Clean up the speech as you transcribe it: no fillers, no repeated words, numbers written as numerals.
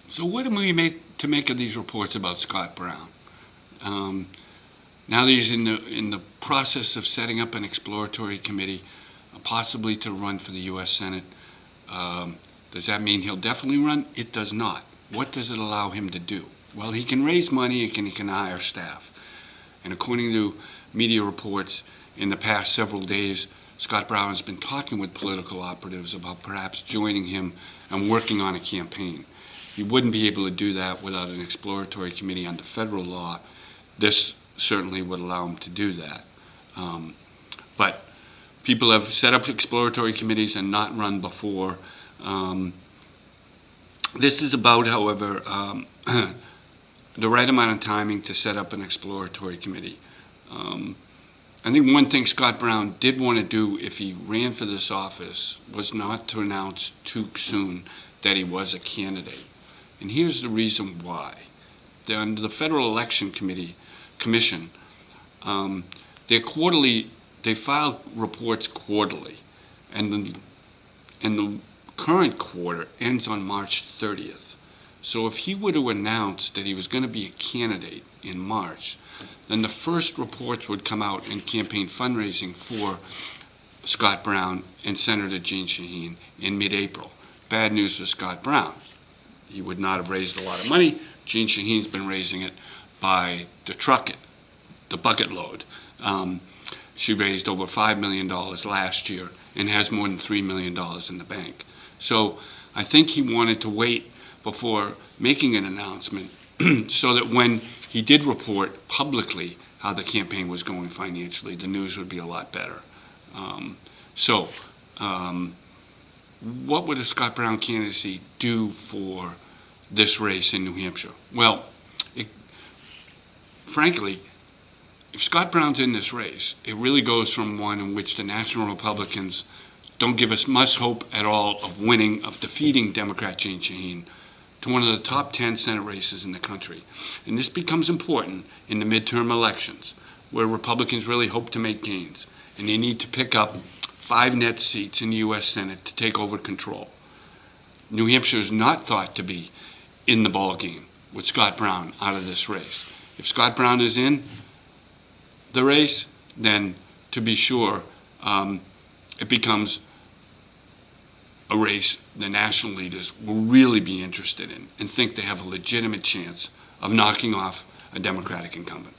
So what do we make to make of these reports about Scott Brown? Um, Now that he's in the process of setting up an exploratory committee, possibly to run for the U.S. Senate. Does that mean he'll definitely run? It does not. What does it allow him to do? Well, he can raise money and he can hire staff. And according to media reports, in the past several days, Scott Brown has been talking with political operatives about perhaps joining him and working on a campaign. He wouldn't be able to do that without an exploratory committee under federal law. This certainly would allow him to do that. But people have set up exploratory committees and not run before. This is about, however, the right amount of timing to set up an exploratory committee. I think one thing Scott Brown did want to do if he ran for this office was not to announce too soon that he was a candidate. And here's the reason why. Under the Federal Election Commission, they file reports quarterly, and the current quarter ends on March 30th. So if he were to announce that he was going to be a candidate in March, then the first reports would come out in campaign fundraising for Scott Brown and Senator Jeanne Shaheen in mid-April. Bad news for Scott Brown. He would not have raised a lot of money. Jeanne Shaheen's been raising it by the bucket load. She raised over $5 million last year and has more than $3 million in the bank. So I think he wanted to wait before making an announcement so that when he did report publicly how the campaign was going financially, the news would be a lot better. What would a Scott Brown candidacy do for this race in New Hampshire? Well, frankly, if Scott Brown's in this race, it really goes from one in which the National Republicans don't give us much hope at all of defeating Democrat Jeanne Shaheen, to one of the top 10 Senate races in the country. And this becomes important in the midterm elections, where Republicans really hope to make gains, and they need to pick up 5 net seats in the U.S. Senate to take over control. New Hampshire is not thought to be in the ball game with Scott Brown out of this race. If Scott Brown is in the race, then to be sure, it becomes a race the national leaders will really be interested in and think they have a legitimate chance of knocking off a Democratic incumbent.